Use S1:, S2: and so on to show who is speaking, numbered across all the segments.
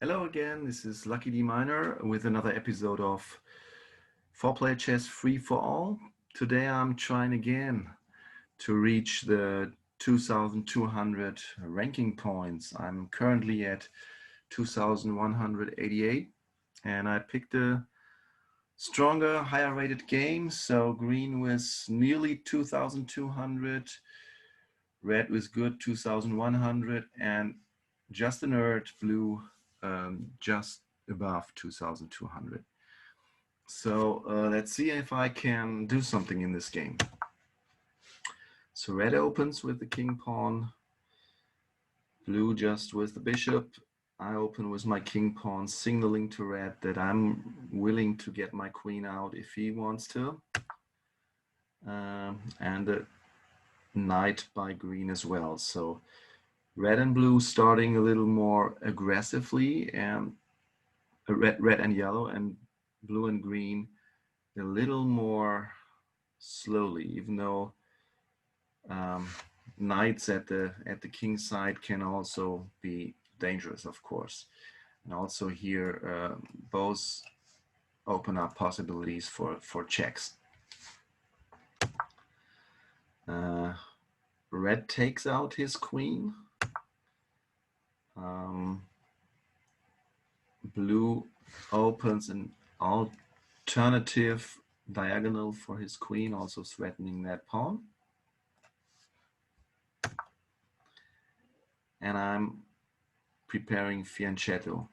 S1: Hello again, this is luckyDminor with another episode of 4-Player Chess Free for All. Today I'm trying again to reach the 2,200 ranking points. I'm currently at 2,188 and I picked a stronger, higher rated game. So green was nearly 2,200, red was good 2,100 and just a nerd blue just above 2,200. So let's see if I can do something in this game. So red opens with the king pawn, blue just with the bishop. I open with my king pawn, signaling to red that I'm willing to get my queen out if he wants to. And the knight by green as well. So red and blue starting a little more aggressively, and red and yellow, and blue and green a little more slowly, even though knights at the king side can also be dangerous, of course. And also here both open up possibilities for checks. Red takes out his queen. Blue opens an alternative diagonal for his queen, also threatening that pawn. And I'm preparing fianchetto.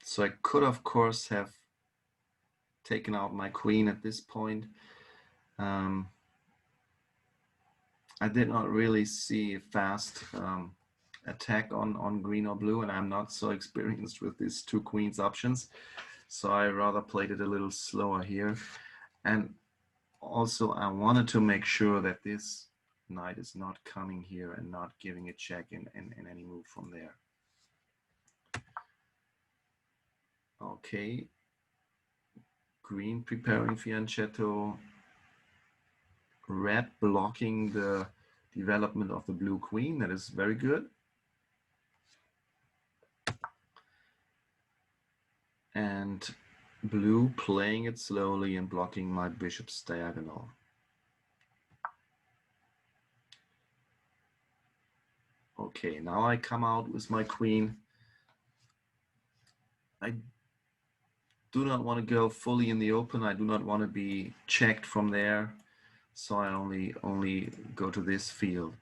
S1: So I could, of course, have taken out my queen at this point. I did not really see a fast attack on green or blue, and I'm not so experienced with these two queens options. So I rather played it a little slower here. And also I wanted to make sure that this knight is not coming here and not giving a check in any move from there. Okay, green preparing fianchetto, red blocking the development of the blue queen. That is very good. And blue playing it slowly and blocking my bishop's diagonal. Okay, now I come out with my queen. I do not want to go fully in the open. I do not want to be checked from there. So I only go to this field.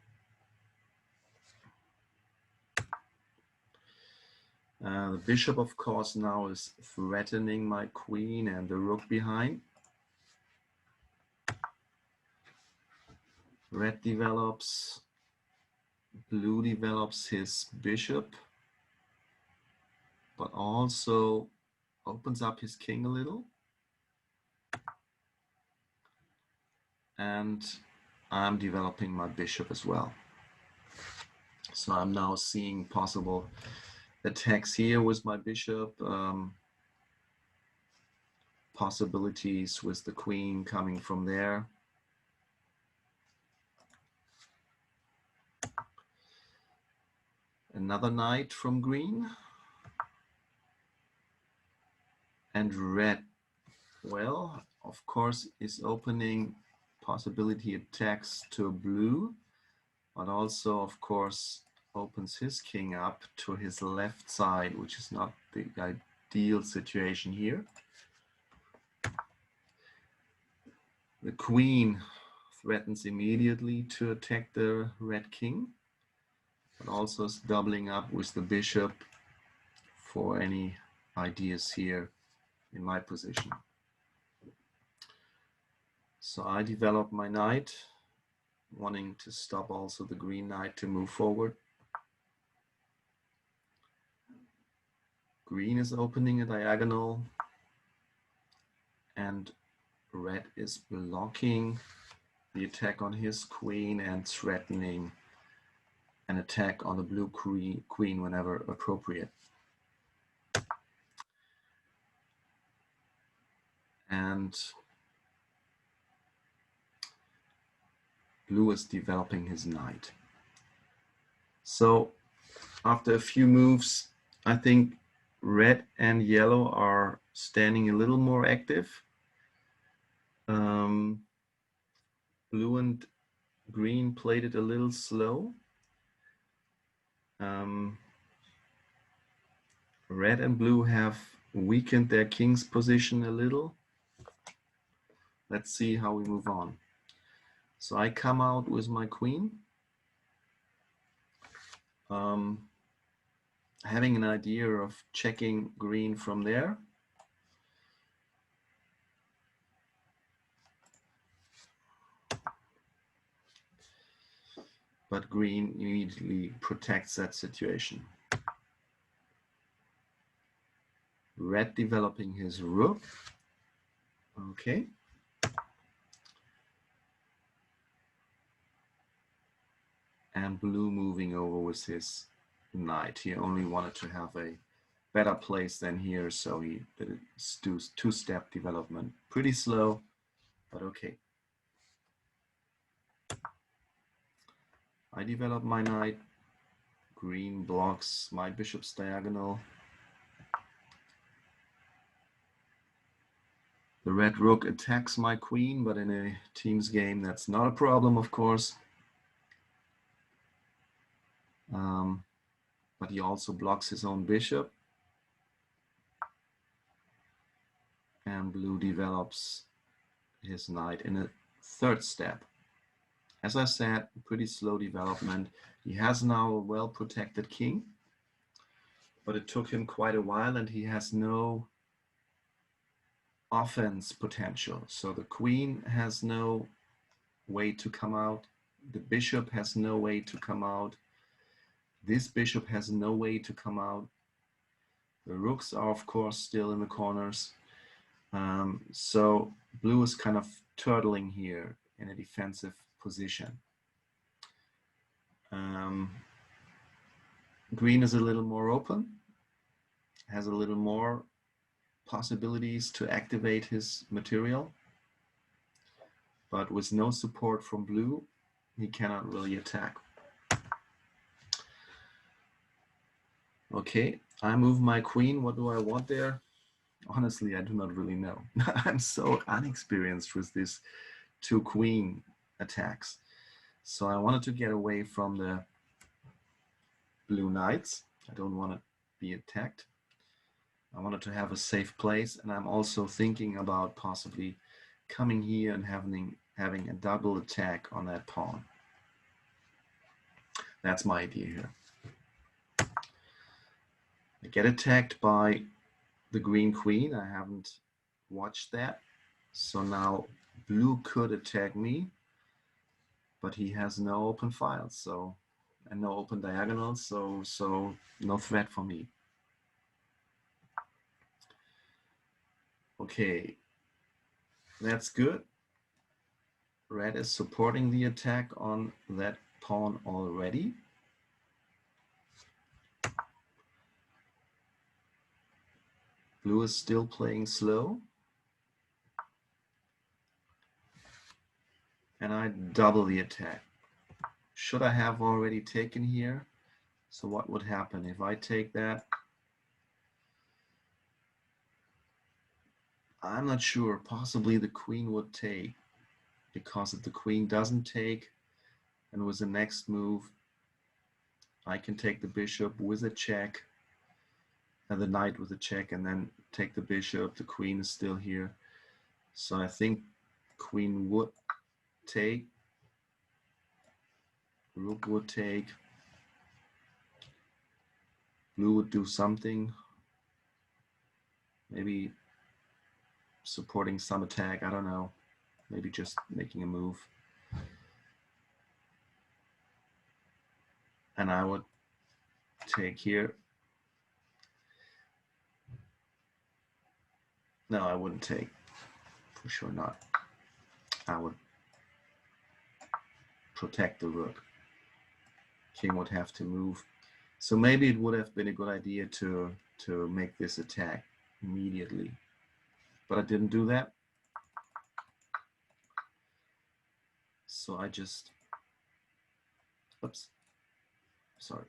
S1: The bishop, of course, now is threatening my queen and the rook behind. Red develops, blue develops his bishop, but also opens up his king a little. And I'm developing my bishop as well. So I'm now seeing possible attacks here with my bishop, possibilities with the queen coming from there. Another knight from green. And red, well, of course, is opening possibility attacks to blue, but also, of course, opens his king up to his left side, which is not the ideal situation here. The queen threatens immediately to attack the red king, but also is doubling up with the bishop for any ideas here in my position. So I develop my knight, wanting to stop also the green knight to move forward. Green is opening a diagonal, and red is blocking the attack on his queen and threatening an attack on the blue queen whenever appropriate. And blue is developing his knight. So after a few moves, I think red and yellow are standing a little more active. Blue and green played it a little slow. Red and blue have weakened their king's position a little. Let's see how we move on. So I come out with my queen. Having an idea of checking green from there. But green immediately protects that situation. Red developing his rook. Okay. And blue moving over with his knight. He only wanted to have a better place than here, so he did a two-step development. Pretty slow, but okay. I develop my knight. Green blocks my bishop's diagonal. The red rook attacks my queen, but in a team's game, that's not a problem, of course. But he also blocks his own bishop. And blue develops his knight in a third step. As I said, pretty slow development. He has now a well-protected king, but it took him quite a while and he has no offense potential. So the queen has no way to come out. The bishop has no way to come out. This bishop has no way to come out. The rooks are, of course, still in the corners. So blue is kind of turtling here in a defensive position. Green is a little more open, has a little more possibilities to activate his material, but with no support from blue, he cannot really attack. Okay, I move my queen. What do I want there? Honestly, I do not really know. I'm so unexperienced with these two queen attacks. So I wanted to get away from the blue knights. I don't want to be attacked. I wanted to have a safe place, and I'm also thinking about possibly coming here and having a double attack on that pawn. That's my idea here. I get attacked by the green queen. I haven't watched that. So now blue could attack me, but he has no open files, and no open diagonals, so no threat for me. Okay, that's good. Red is supporting the attack on that pawn already. Blue is still playing slow. And I double the attack. Should I have already taken here? So what would happen if I take that? I'm not sure. Possibly the queen would take, because if the queen doesn't take, and with the next move, I can take the bishop with a check, and the knight with a check, and then take the bishop. The queen is still here. So I think queen would take, rook would take, blue would do something, maybe supporting some attack, I don't know, maybe just making a move. And I would take here. No, I wouldn't take, for sure not. I would protect the rook. King would have to move. So maybe it would have been a good idea to make this attack immediately. But I didn't do that. So I just, oops, sorry.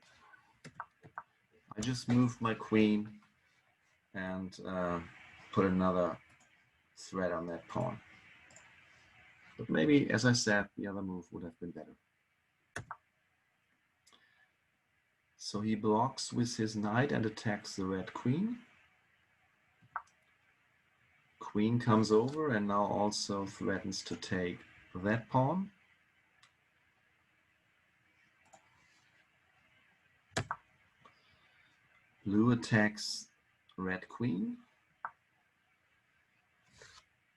S1: I I just moved my queen and put another threat on that pawn. But maybe, as I said, the other move would have been better. So he blocks with his knight and attacks the red queen. Queen comes over and now also threatens to take that pawn. Blue attacks red queen.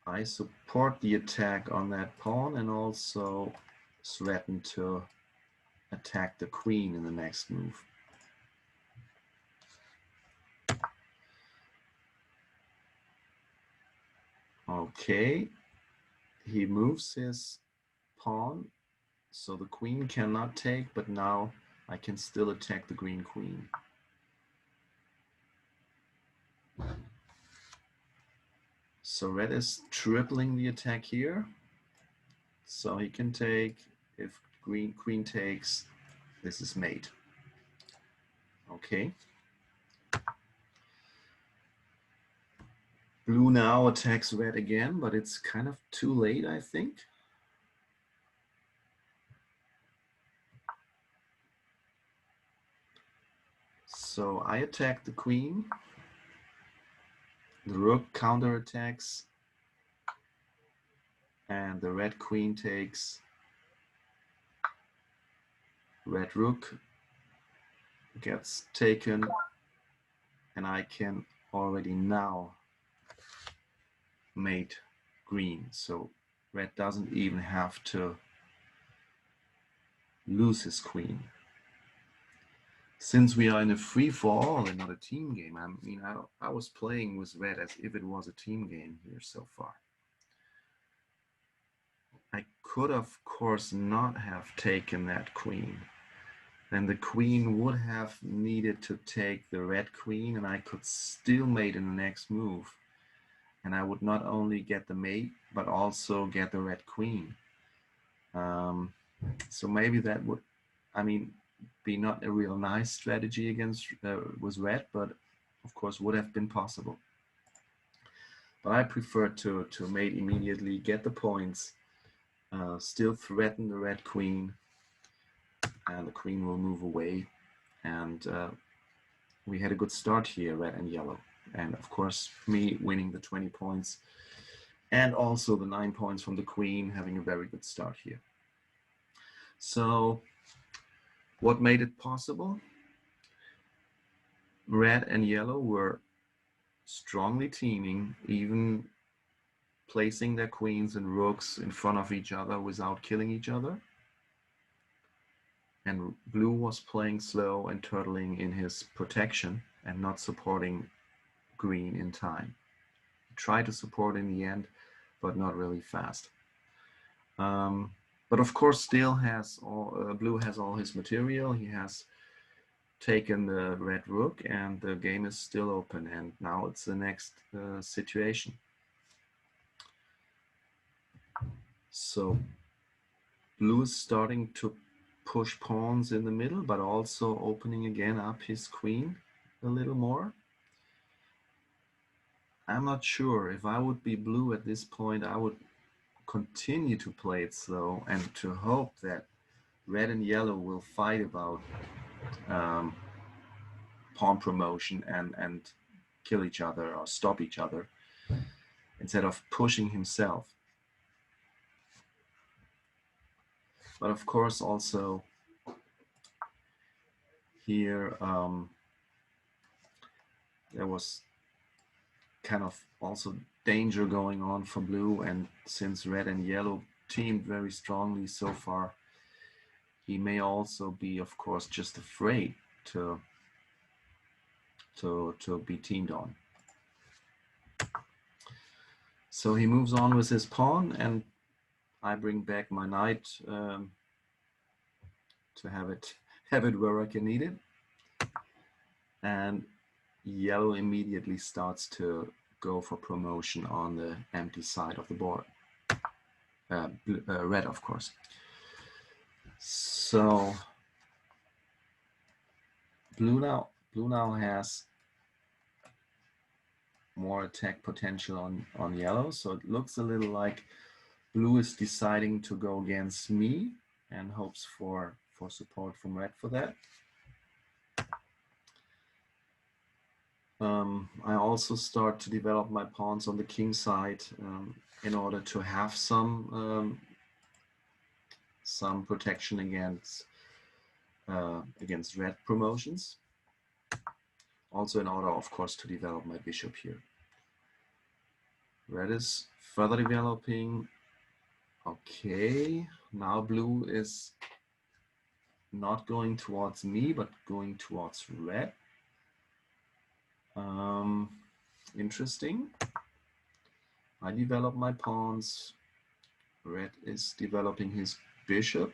S1: I support the attack on that pawn and also threaten to attack the queen in the next move. Okay, he moves his pawn, so the queen cannot take, but now I can still attack the green queen. So red is tripling the attack here, so he can take. If green queen takes, this is mate. Okay. Blue now attacks red again, but it's kind of too late, I think. So I attack the queen. The rook counterattacks, and the red queen takes. Red rook gets taken, and I can already now mate green. So red doesn't even have to lose his queen. Since we are in a free-for-all and not a team game, I was playing with red as if it was a team game here so far. I could, of course, not have taken that queen. Then the queen would have needed to take the red queen, and I could still mate in the next move. And I would not only get the mate, but also get the red queen. So maybe that would, be not a real nice strategy against with red, but of course would have been possible. But I prefer to mate immediately, get the points, still threaten the red queen, and the queen will move away. And we had a good start here, red and yellow. And of course, me winning the 20 points and also the 9 points from the queen, having a very good start here. So what made it possible? Red and yellow were strongly teaming, even placing their queens and rooks in front of each other without killing each other. And blue was playing slow and turtling in his protection and not supporting green in time. He tried to support in the end, but not really fast. But of course, still has blue has all his material. He has taken the red rook, and the game is still open. And now it's the next situation. So blue is starting to push pawns in the middle, but also opening again up his queen a little more. I'm not sure. If I would be blue at this point, I would continue to play it slow and to hope that red and yellow will fight about pawn promotion and kill each other or stop each other instead of pushing himself. But of course also here there was kind of also danger going on for blue, and since red and yellow teamed very strongly so far, he may also be, of course, just afraid to be teamed on. So he moves on with his pawn, and I bring back my knight to have it where I can need it. And yellow immediately starts to go for promotion on the empty side of the board. Red, of course. So blue now Blue now has more attack potential on yellow, so it looks a little like blue is deciding to go against me and hopes for support from red for that. I also start to develop my pawns on the king side in order to have some protection against red promotions. Also in order, of course, to develop my bishop here. Red is further developing. Okay, now blue is not going towards me, but going towards red. Interesting. I develop my pawns. Red is developing his bishop.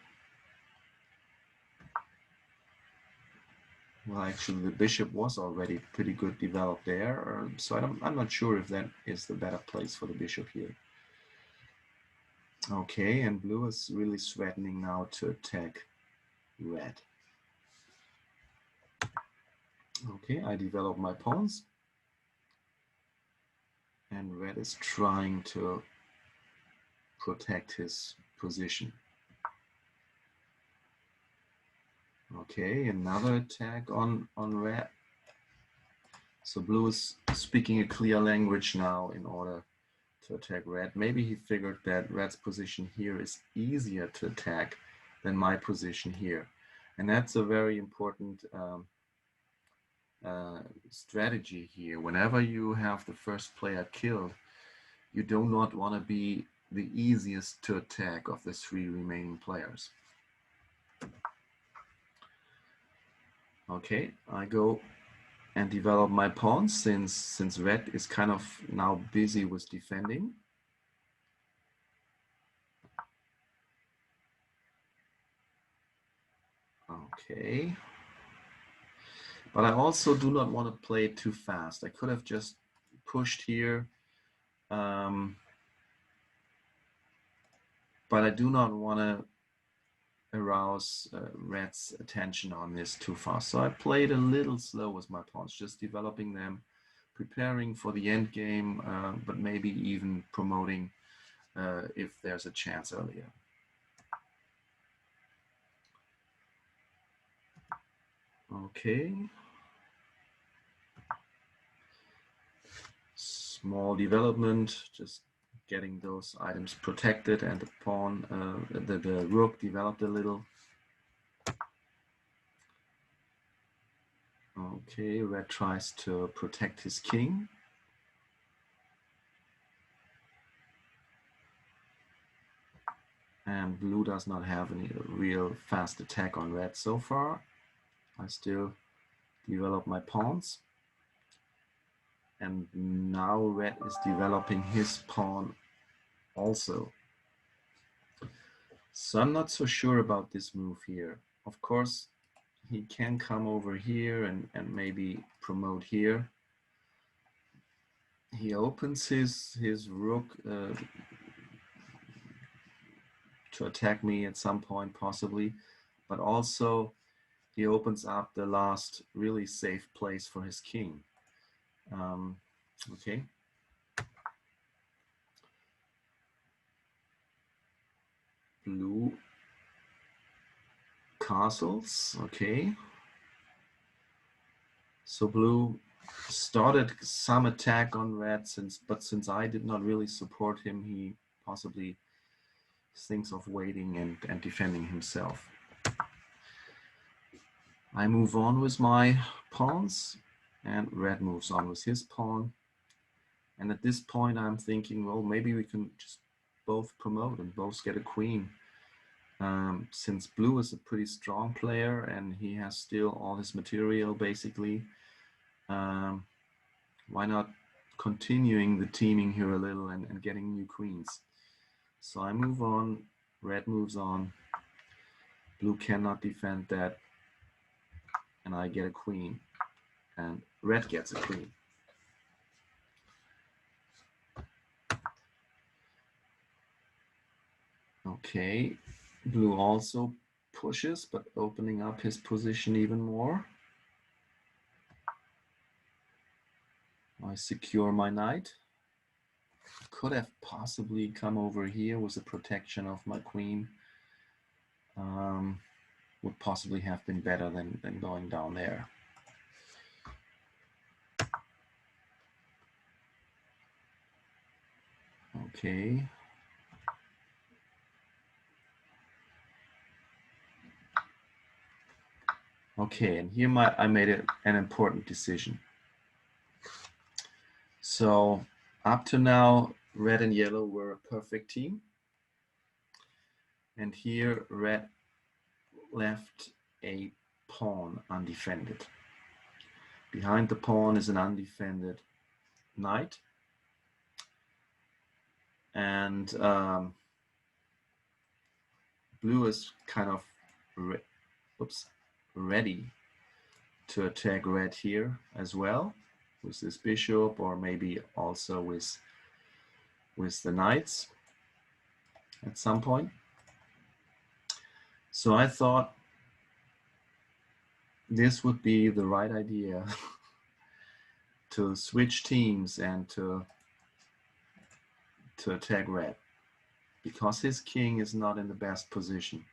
S1: Well, actually, the bishop was already pretty good developed there, so I'm not sure if that is the better place for the bishop here. Okay, and blue is really threatening now to attack red. Okay, I develop my pawns. And red is trying to protect his position. Okay, another attack on red. So blue is speaking a clear language now in order to attack red. Maybe he figured that red's position here is easier to attack than my position here. And that's a very important strategy here. Whenever you have the first player killed, you do not want to be the easiest to attack of the 3 remaining players. Okay, I go and develop my pawns since red is kind of now busy with defending. Okay. But I also do not want to play it too fast. I could have just pushed here. But I do not want to arouse red's attention on this too fast. So I played a little slow with my pawns, just developing them, preparing for the end game, but maybe even promoting if there's a chance earlier. Okay. Small development, just getting those items protected, and the pawn, the rook developed a little. Okay, red tries to protect his king. And blue does not have any real fast attack on red so far. I still develop my pawns. And now red is developing his pawn also. So I'm not so sure about this move here. Of course, he can come over here and maybe promote here. He opens his rook to attack me at some point possibly, but also he opens up the last really safe place for his king. Okay. Blue castles, okay. So blue started some attack on red, but since I did not really support him, he possibly thinks of waiting and defending himself. I move on with my pawns, and red moves on with his pawn. And at this point, I'm thinking, well, maybe we can just both promote and both get a queen. Since blue is a pretty strong player and he has still all his material basically, why not continuing the teaming here a little and getting new queens? So I move on, red moves on, blue cannot defend that, and I get a queen, and red gets a queen. Okay, blue also pushes, but opening up his position even more. I secure my knight. Could have possibly come over here with the protection of my queen. Would possibly have been better than going down there. Okay. Okay, and here I made an important decision. So up to now, red and yellow were a perfect team. And here red left a pawn undefended. Behind the pawn is an undefended knight. And blue is kind of ready to attack red here as well with this bishop, or maybe also with the knights at some point. So I thought this would be the right idea to switch teams and to attack red, because his king is not in the best position.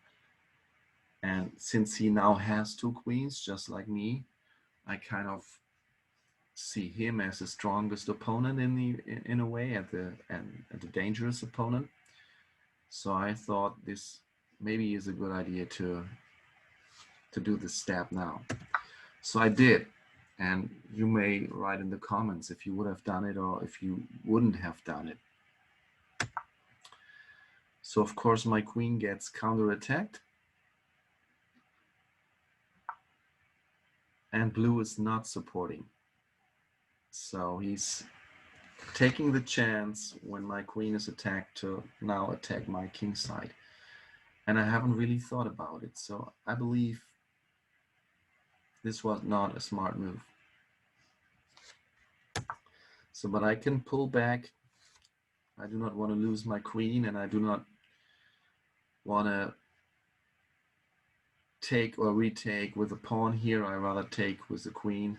S1: And since he now has two queens, just like me, I kind of see him as the strongest opponent in a way, at the dangerous opponent. So I thought this maybe is a good idea to do this step now. So I did, and you may write in the comments if you would have done it or if you wouldn't have done it. So of course my queen gets counterattacked, and blue is not supporting. So he's taking the chance when my queen is attacked to now attack my king side. And I haven't really thought about it. So I believe this was not a smart move. So, but I can pull back. I do not want to lose my queen, and I do not want to take or retake with a pawn here. I rather take with the queen,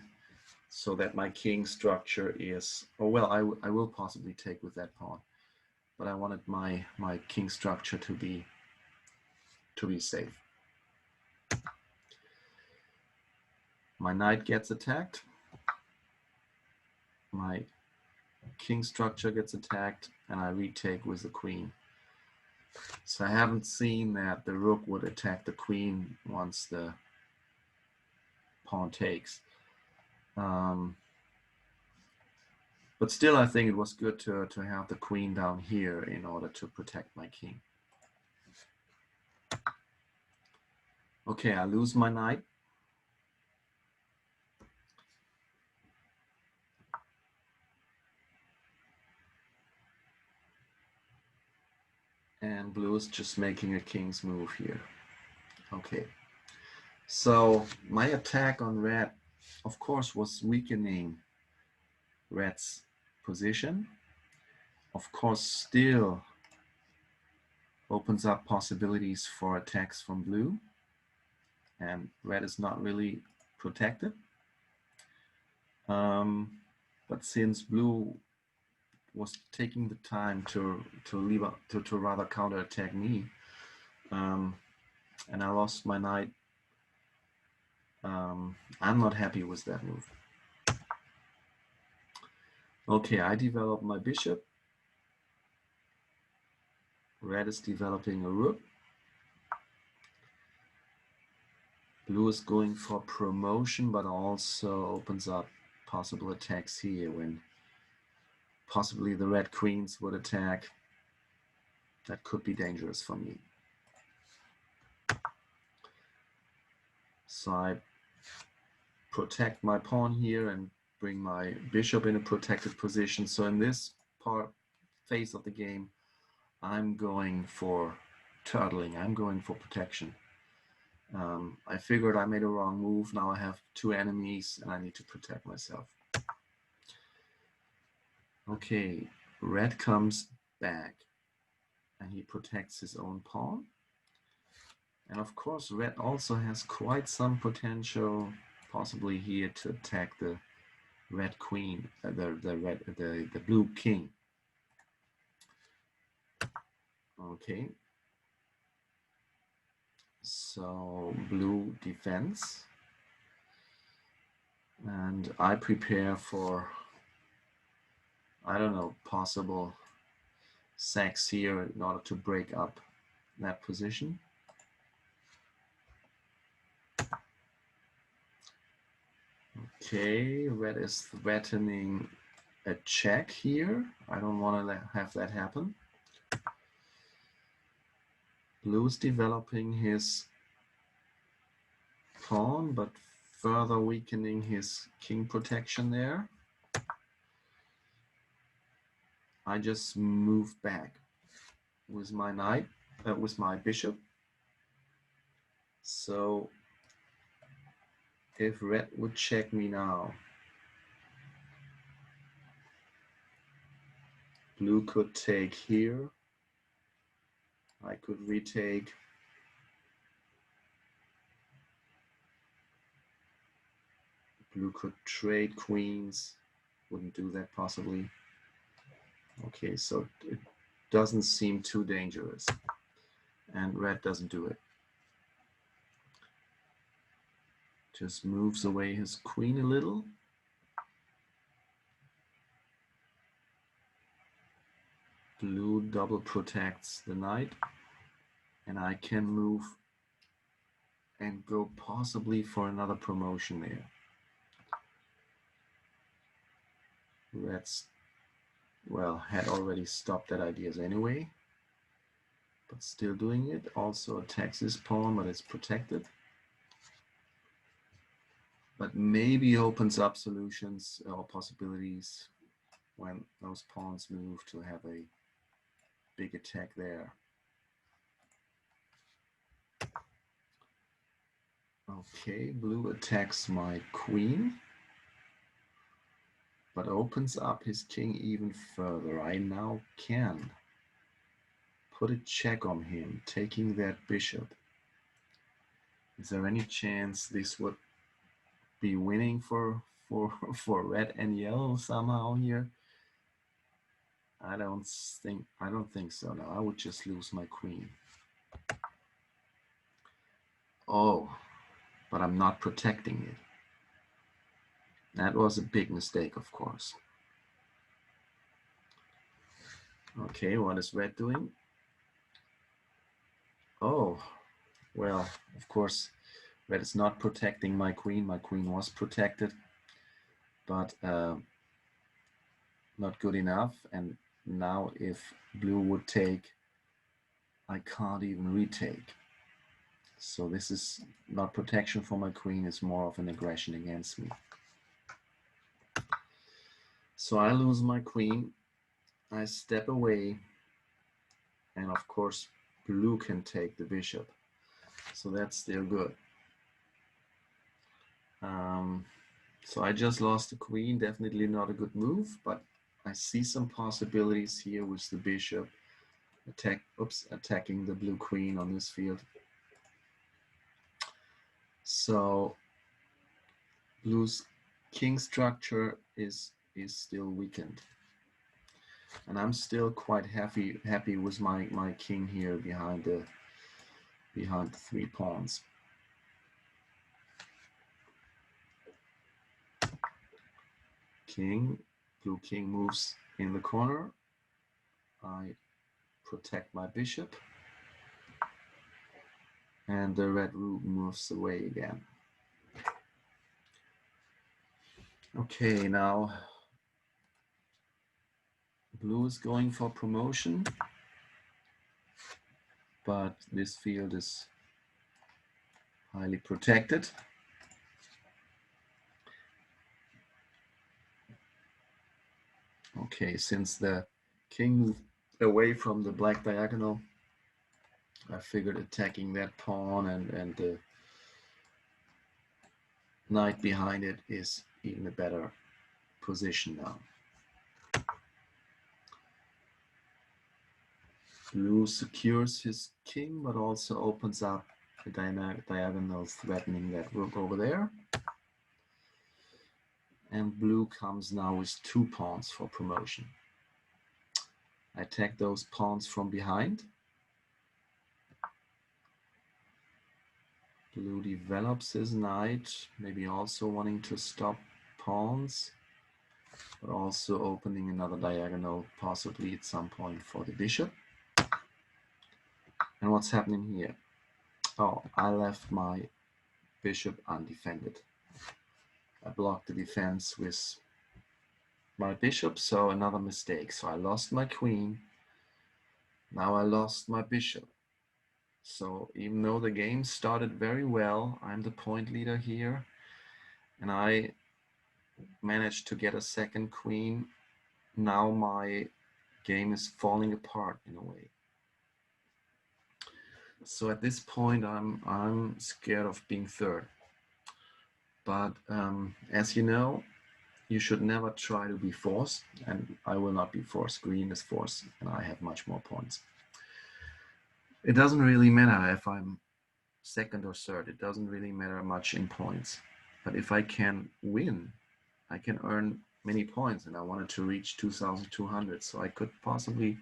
S1: so that my king structure is, oh well, I will possibly take with that pawn, but I wanted my king structure to be safe. My knight gets attacked, my king structure gets attacked, and I retake with the queen. So I haven't seen that the rook would attack the queen once the pawn takes. But still, I think it was good to have the queen down here in order to protect my king. Okay, I lose my knight. And blue is just making a king's move here. Okay, so my attack on red, of course, was weakening red's position. Of course, still opens up possibilities for attacks from blue, and red is not really protected. But since blue was taking the time to rather counterattack me, and I lost my knight, I'm not happy with that move. Okay, I developed my bishop. Red is developing a rook. Blue is going for promotion, but also opens up possible attacks here when possibly the red queens would attack. That could be dangerous for me. So I protect my pawn here and bring my bishop in a protected position. So in this phase of the game, I'm going for turtling. I'm going for protection. I figured I made a wrong move. Now I have two enemies and I need to protect myself. Okay, red comes back and he protects his own pawn. And of course, red also has quite some potential, possibly here, to attack the red queen, the blue king. Okay, so blue defense, and I prepare for, I don't know, possible sacks here in order to break up that position. Okay, red is threatening a check here. I don't want to have that happen. Blue is developing his pawn, but further weakening his king protection there. I just move back with my knight, with my bishop. So if red would check me now, blue could take here. I could retake. Blue could trade queens. Wouldn't do that possibly. Okay, so it doesn't seem too dangerous. And red doesn't do it. Just moves away his queen a little. Blue double protects the knight. And I can move and go possibly for another promotion there. Red's, well, had already stopped that ideas anyway, but still doing it. Also attacks his pawn, but it's protected. But maybe opens up solutions or possibilities when those pawns move to have a big attack there. Okay, blue attacks my queen, but opens up his king even further. I now can put a check on him, taking that bishop. Is there any chance this would be winning for red and yellow somehow here? I don't think so. No, I would just lose my queen. Oh, but I'm not protecting it. That was a big mistake, of course. Okay, what is red doing? Oh, well, of course, red is not protecting my queen. My queen was protected, but not good enough. And now if blue would take, I can't even retake. So this is not protection for my queen, it's more of an aggression against me. So I lose my queen, I step away, and of course blue can take the bishop. So that's still good. So I just lost the queen, definitely not a good move, but I see some possibilities here with the bishop attacking the blue queen on this field. So blue's king structure is still weakened, and I'm still quite happy with my king here behind the 3 pawns. Blue king moves in the corner. I protect my bishop, and the red rook moves away again. Okay, now blue is going for promotion, but this field is highly protected. Okay, since the king moved away from the black diagonal, I figured attacking that pawn and the knight behind it is even a better position now. Blue secures his king, but also opens up a diagonal threatening that rook over there. and blue comes now with 2 pawns for promotion. I attack those pawns from behind. Blue develops his knight, maybe also wanting to stop pawns, but also opening another diagonal, possibly at some point for the bishop. And what's happening here? Oh, I left my bishop undefended. I blocked the defense with my bishop, so another mistake. So I lost my queen. Now I lost my bishop. So even though the game started very well, I'm the point leader here, and I managed to get a second queen. Now my game is falling apart in a way. So at this point, I'm scared of being third. But as you know, you should never try to be forced, and I will not be forced. Green is forced, and I have much more points. It doesn't really matter if I'm second or third. It doesn't really matter much in points. But if I can win, I can earn many points, and I wanted to reach 2,200, so I could possibly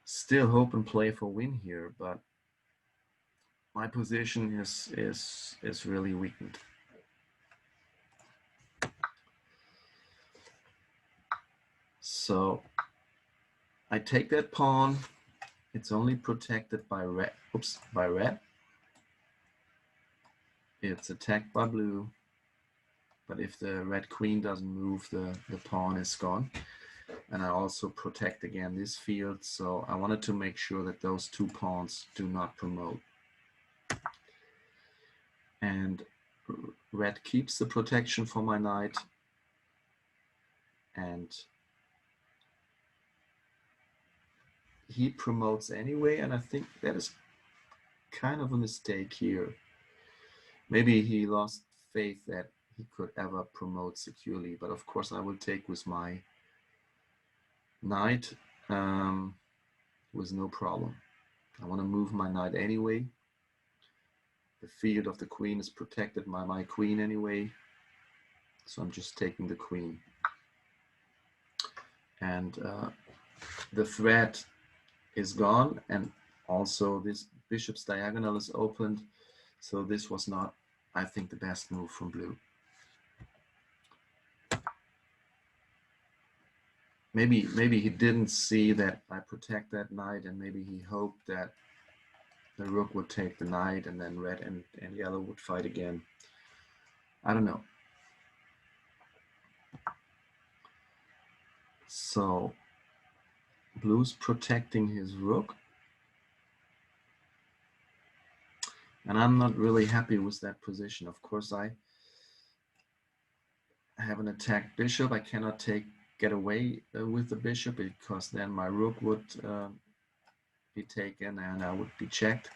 S1: still hope and play for win here, but my position is really weakened. So I take that pawn. It's only protected by red. Oops, by red. It's attacked by blue. But if the red queen doesn't move, the pawn is gone. And I also protect again this field. So I wanted to make sure that those 2 pawns do not promote. And red keeps the protection for my knight. And he promotes anyway, and I think that is kind of a mistake here. Maybe he lost faith that he could ever promote securely, but of course I will take with my knight with no problem. I want to move my knight anyway. The field of the queen is protected by my queen anyway, so I'm just taking the queen. And the threat is gone, and also this bishop's diagonal is opened, so this was not, I think, the best move from blue. Maybe he didn't see that I protect that knight, and maybe he hoped that the rook would take the knight and then red and yellow would fight again. I don't know. So blue's protecting his rook, and I'm not really happy with that position. Of course, I have an attacked bishop. I cannot get away with the bishop, because then my rook would be taken and I would be checked.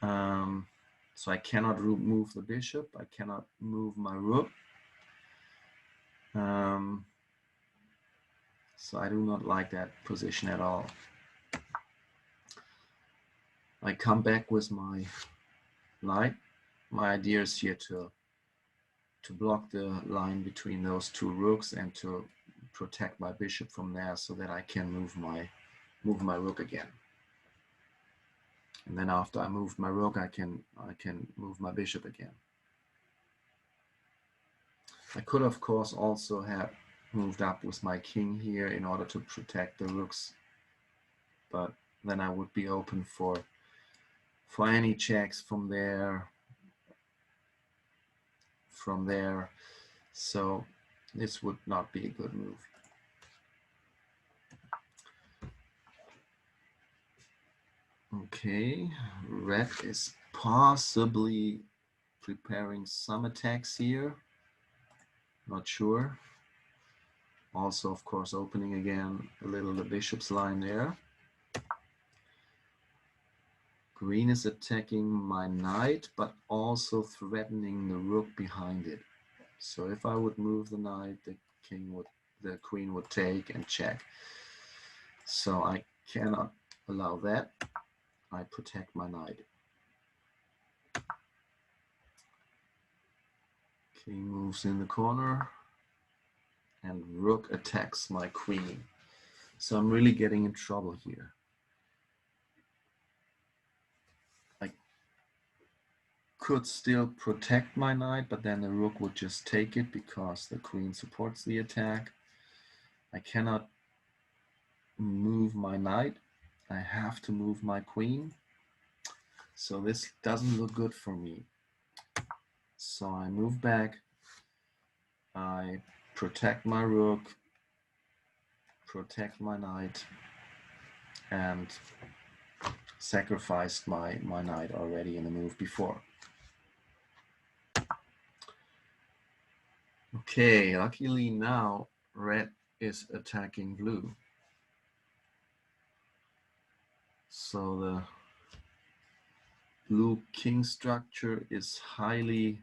S1: So I cannot move the bishop. I cannot move my rook. So I do not like that position at all. I come back with my knight. My idea is here to block the line between those 2 rooks and to protect my bishop from there, so that I can move my rook again. And then after I move my rook, I can move my bishop again. I could, of course, also have moved up with my king here in order to protect the rooks, but then I would be open for any checks from there, so this would not be a good move. Okay, red is possibly preparing some attacks here, not sure. Also, of course, opening again a little the bishop's line there. Green is attacking my knight, but also threatening the rook behind it. So if I would move the knight, the queen would take and check. So I cannot allow that. I protect my knight. King moves in the corner and rook attacks my queen. So I'm really getting in trouble here. I could still protect my knight, but then the rook would just take it because the queen supports the attack. I cannot move my knight. I have to move my queen. So this doesn't look good for me. So I move back. I protect my rook, protect my knight, and sacrificed my knight already in the move before. Okay, luckily now red is attacking blue. So the blue king structure is highly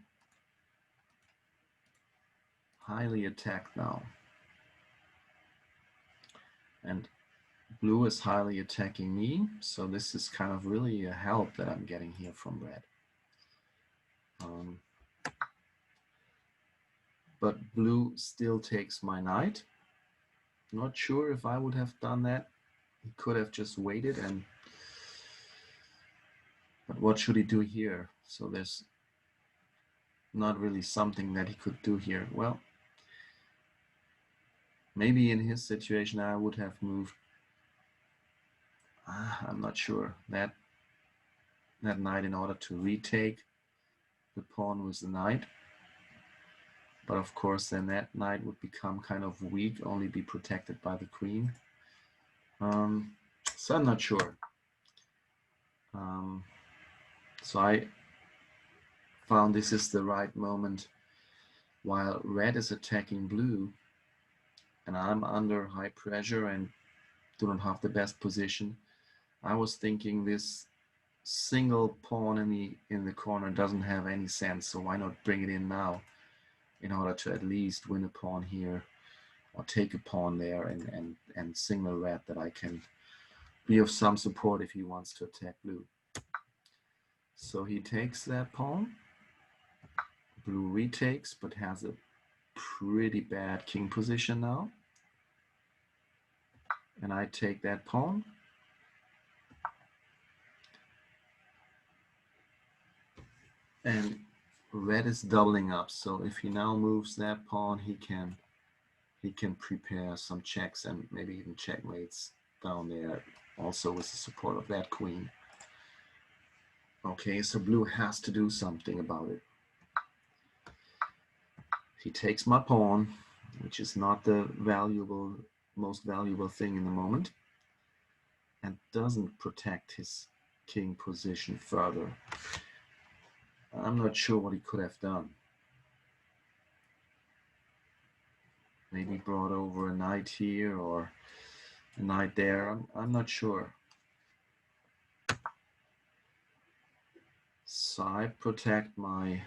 S1: attacked now. And blue is highly attacking me, so this is kind of really a help that I'm getting here from red. But blue still takes my knight. Not sure if I would have done that. He could have just waited and... But what should he do here? So there's not really something that he could do here. Well, maybe in his situation I would have moved... I'm not sure. That knight in order to retake the pawn with the knight. But of course then that knight would become kind of weak, only be protected by the queen. So I'm not sure. So I found this is the right moment while red is attacking blue and I'm under high pressure and do not have the best position. I was thinking this single pawn in the corner doesn't have any sense, so why not bring it in now in order to at least win a pawn here or take a pawn there and signal red that I can be of some support if he wants to attack blue. So he takes that pawn. Blue retakes, but has a pretty bad king position now. And I take that pawn. And red is doubling up, so if he now moves that pawn, he can prepare some checks and maybe even checkmates down there, also with the support of that queen. Okay, so blue has to do something about it. He takes my pawn, which is not the most valuable thing in the moment, and doesn't protect his king position further. I'm not sure what he could have done. Maybe brought over a knight here or a knight there. I'm not sure. So I protect my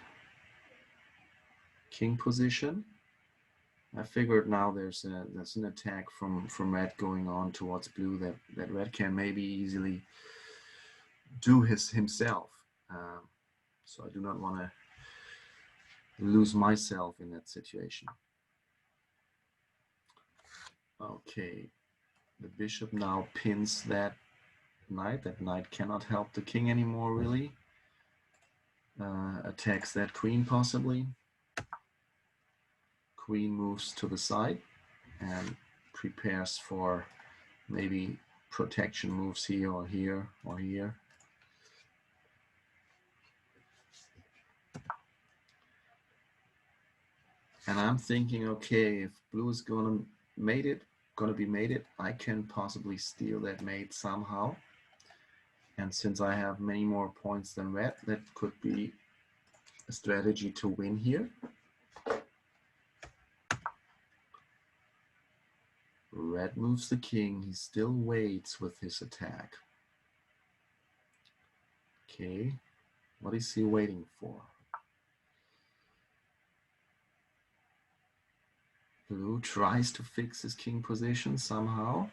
S1: king position. I figured now there's an attack from red going on towards blue that red can maybe easily do himself. So I do not want to lose myself in that situation. Okay, the bishop now pins that knight. That knight cannot help the king anymore, really. Attacks that queen possibly. Queen moves to the side and prepares for maybe protection moves here or here or here. And I'm thinking, okay, if blue is gonna be mated, I can possibly steal that mate somehow. And since I have many more points than red, that could be a strategy to win here. Red moves the king. He still waits with his attack. Okay, what is he waiting for? Blue tries to fix his king position somehow,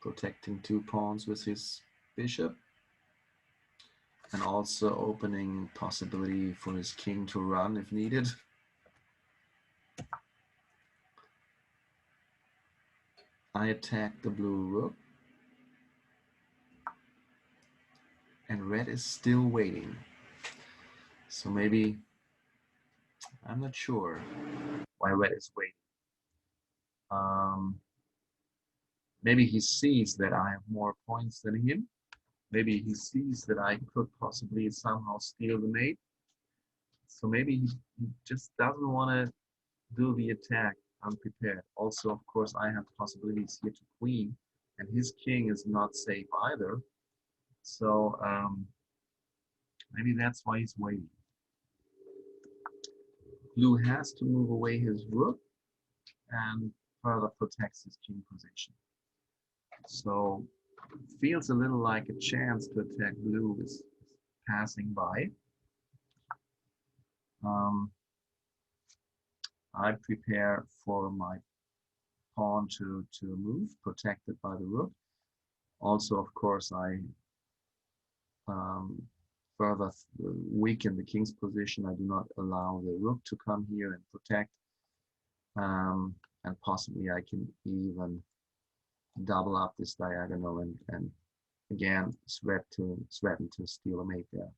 S1: protecting two pawns with his bishop, and also opening possibility for his king to run if needed. I attack the blue rook, and red is still waiting. So maybe, I'm not sure why red is waiting. Maybe he sees that I have more points than him. Maybe he sees that I could possibly somehow steal the mate. So maybe he just doesn't want to do the attack unprepared. Also, of course, I have possibilities here to queen, and his king is not safe either. So maybe that's why he's waiting. Blue has to move away his rook and further protects his king position. So feels a little like a chance to attack blue is passing by. I prepare for my pawn to move, protected by the rook. Also, of course, I further weaken the king's position. I do not allow the rook to come here and protect. And possibly I can even double up this diagonal and again threaten to steal a mate there.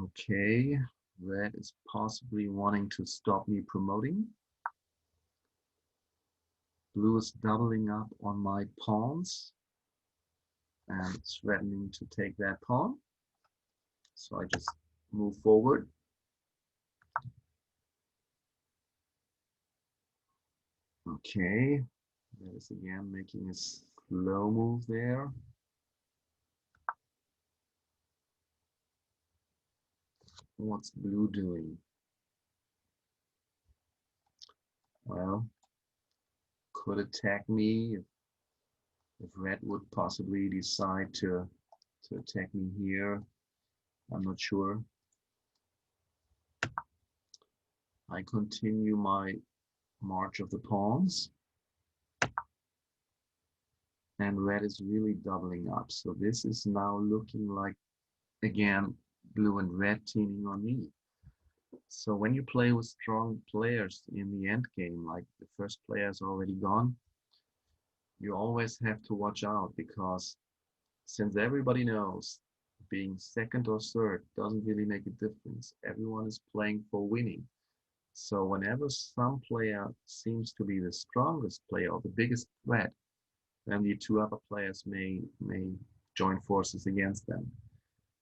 S1: Okay, red is possibly wanting to stop me promoting. Blue is doubling up on my pawns and threatening to take that pawn. So I just move forward. Okay, that is again making a slow move there. What's blue doing? Well, could attack me if red would possibly decide to attack me here. I'm not sure. I continue my march of the pawns. And red is really doubling up. So this is now looking like, again, blue and red teaming on me. So when you play with strong players in the end game, like the first player is already gone, you always have to watch out, because since everybody knows being second or third doesn't really make a difference. Everyone is playing for winning. So whenever some player seems to be the strongest player or the biggest threat, then the two other players may join forces against them.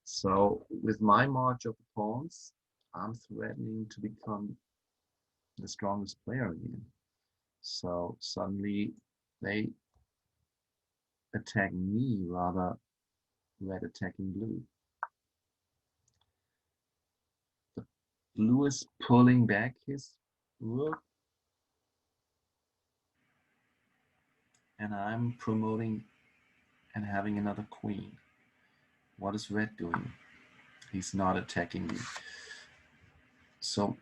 S1: So with my march of the pawns, I'm threatening to become the strongest player again. So suddenly they attack me rather red attacking blue. The blue is pulling back his rook, and I'm promoting and having another queen. What is red doing? He's not attacking me. So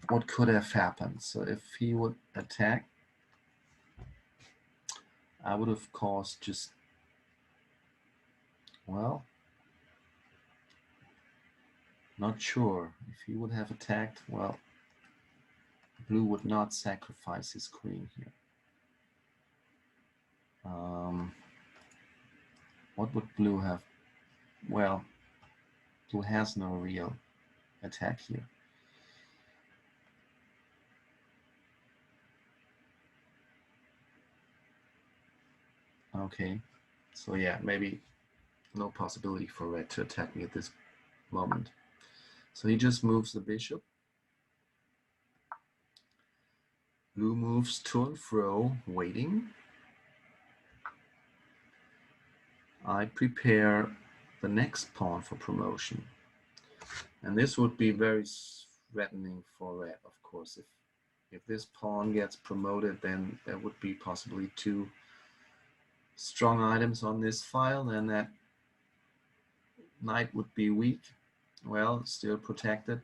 S1: what could have happened? So if he would attack, I would have caused just, well, not sure. If he would have attacked, well, blue would not sacrifice his queen here. What would blue have? Well, blue has no real attack here. Okay, so yeah, maybe no possibility for red to attack me at this moment. So he just moves the bishop. Blue moves to and fro, waiting. I prepare the next pawn for promotion. And this would be very threatening for red, of course. If this pawn gets promoted, then there would be possibly two strong items on this file, then that knight would be weak. Well, still protected,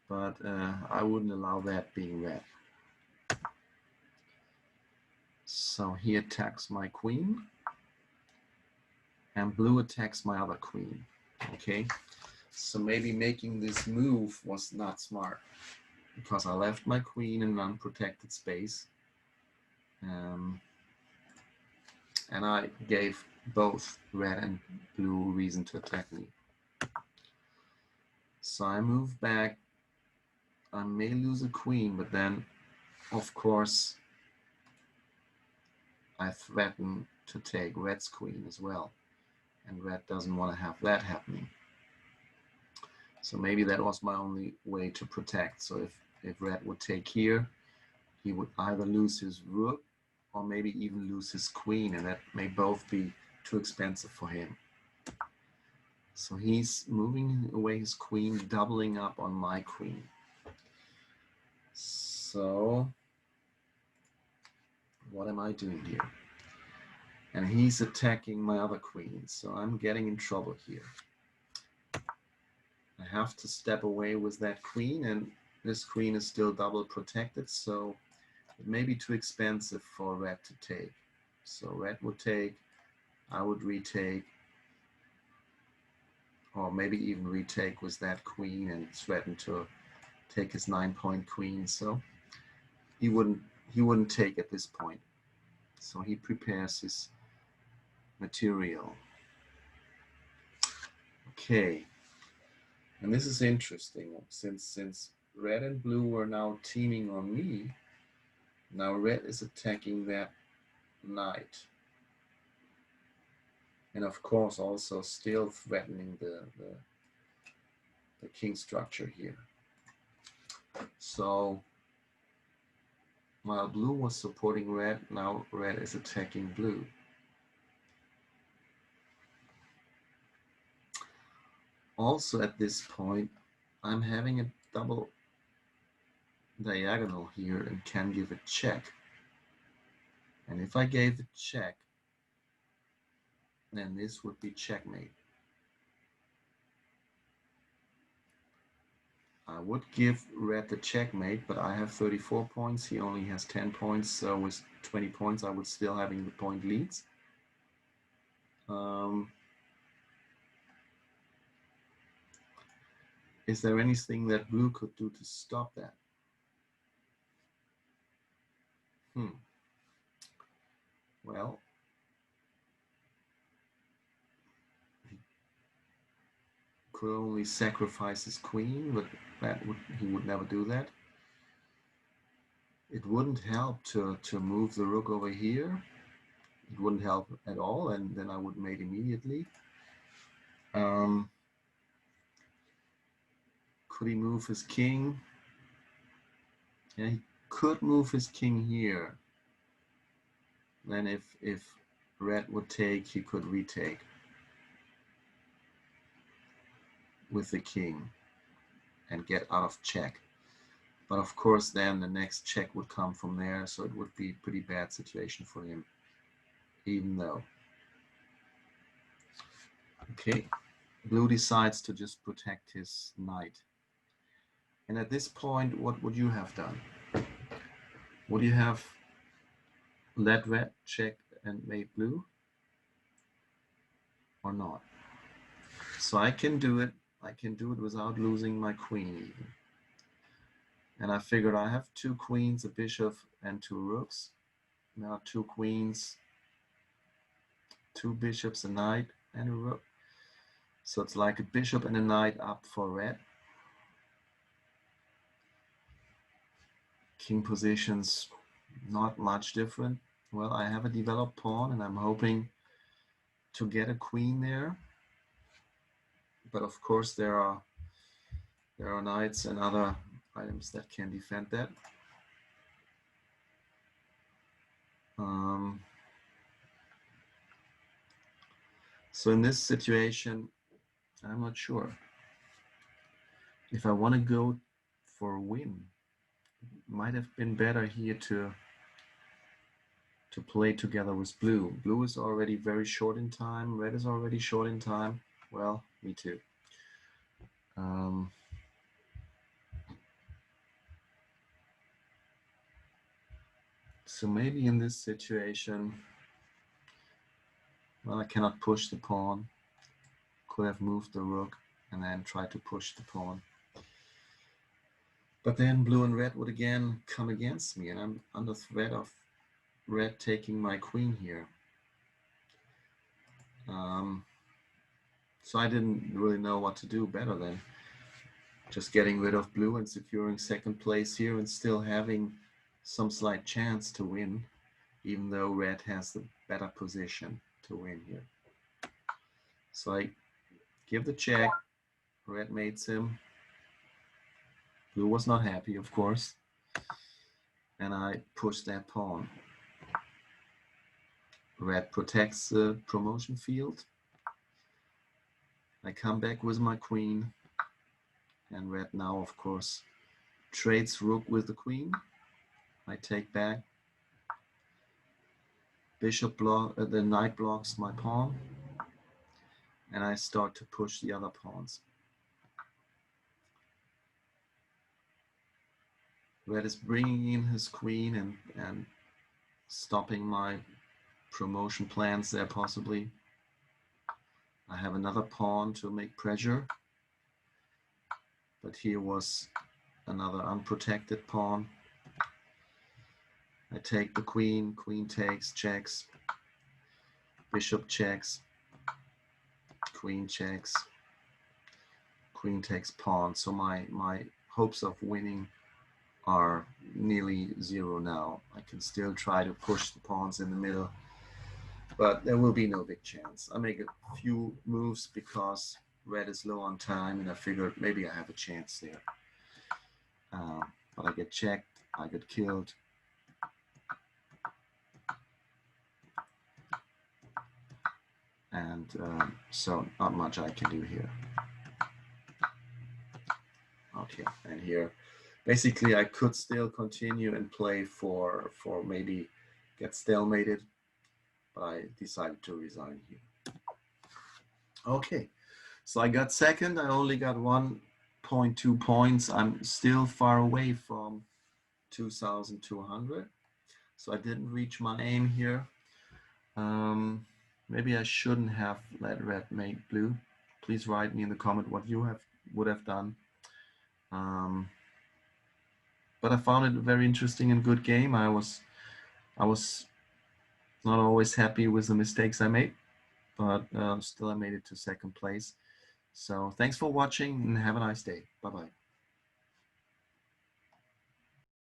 S1: but I wouldn't allow that being red. So he attacks my queen, and blue attacks my other queen. Okay, so maybe making this move was not smart. because I left my queen in an unprotected space. And I gave both red and blue reason to attack me. So I move back. I may lose a queen, but then, of course, I threaten to take red's queen as well. And red doesn't want to have that happening. So maybe that was my only way to protect. So if red would take here, he would either lose his rook or maybe even lose his queen, and that may both be too expensive for him. So he's moving away his queen, doubling up on my queen. So what am I doing here? And he's attacking my other queen, so I'm getting in trouble here. I have to step away with that queen, and this queen is still double protected, so it may be too expensive for red to take. So red would take, I would retake, or maybe even retake with that queen and threaten to take his 9-point queen. So he wouldn't take at this point. So he prepares his material. Okay, and this is interesting since red and blue were now teaming on me. Now red is attacking that knight, and of course also still threatening the king structure here. So while blue was supporting red, now red is attacking blue. Also at this point, I'm having a double diagonal here and can give a check. And if I gave a check, then this would be checkmate. I would give red the checkmate, but I have 34 points. He only has 10 points, so with 20 points, I would still having the point leads. Is there anything that blue could do to stop that? Well, he could only sacrifice his queen, but he would never do that. It wouldn't help to move the rook over here. It wouldn't help at all, and then I would mate immediately. Could he move his king? Yeah, he could move his king here. Then if red would take, he could retake with the king and get out of check. But of course then the next check would come from there, so it would be a pretty bad situation for him, even though. Okay, blue decides to just protect his knight. And at this point, what would you have done? Would you have let red check and made blue? Or not? So I can do it. I can do it without losing my queen even. And I figured I have 2 queens, a bishop, and 2 rooks. Now 2 queens, 2 bishops, a knight, and a rook. So it's like a bishop and a knight up for red. King positions, not much different. Well, I have a developed pawn, and I'm hoping to get a queen there. But of course, there are knights and other items that can defend that. So in this situation, I'm not sure. If I want to go for a win, it might have been better here to play together with blue. Blue is already very short in time. Red is already short in time. Well, me too. So maybe in this situation, well, I cannot push the pawn. Could have moved the rook and then try to push the pawn. But then blue and red would again come against me, and I'm under threat of red taking my queen here. So I didn't really know what to do better than just getting rid of blue and securing second place here and still having some slight chance to win, even though red has the better position to win here. So I give the check, red mates him. Blue was not happy, of course, and I push that pawn. Red protects the promotion field. I come back with my queen, and red now, of course, trades rook with the queen. I take back. Bishop block, the knight blocks my pawn, and I start to push the other pawns. Red is bringing in his queen and stopping my promotion plans there possibly. I have another pawn to make pressure, but here was another unprotected pawn. I take the queen, queen takes, checks, bishop checks, queen checks, queen takes pawn. So my hopes of winning are nearly zero now. I can still try to push the pawns in the middle, but there will be no big chance. I make a few moves because red is low on time, and I figured maybe I have a chance there. But I get checked, I get killed. And so not much I can do here. Okay, and here, basically I could still continue and play for maybe get stalemated, but I decided to resign here. Okay, so I got second. I only got 1.2 points. I'm still far away from 2,200. So I didn't reach my aim here. Maybe I shouldn't have let red mate blue. Please write me in the comment what you would have done. But I found it a very interesting and good game. I was not always happy with the mistakes I made, but still I made it to second place. So thanks for watching and have a nice day. Bye-bye.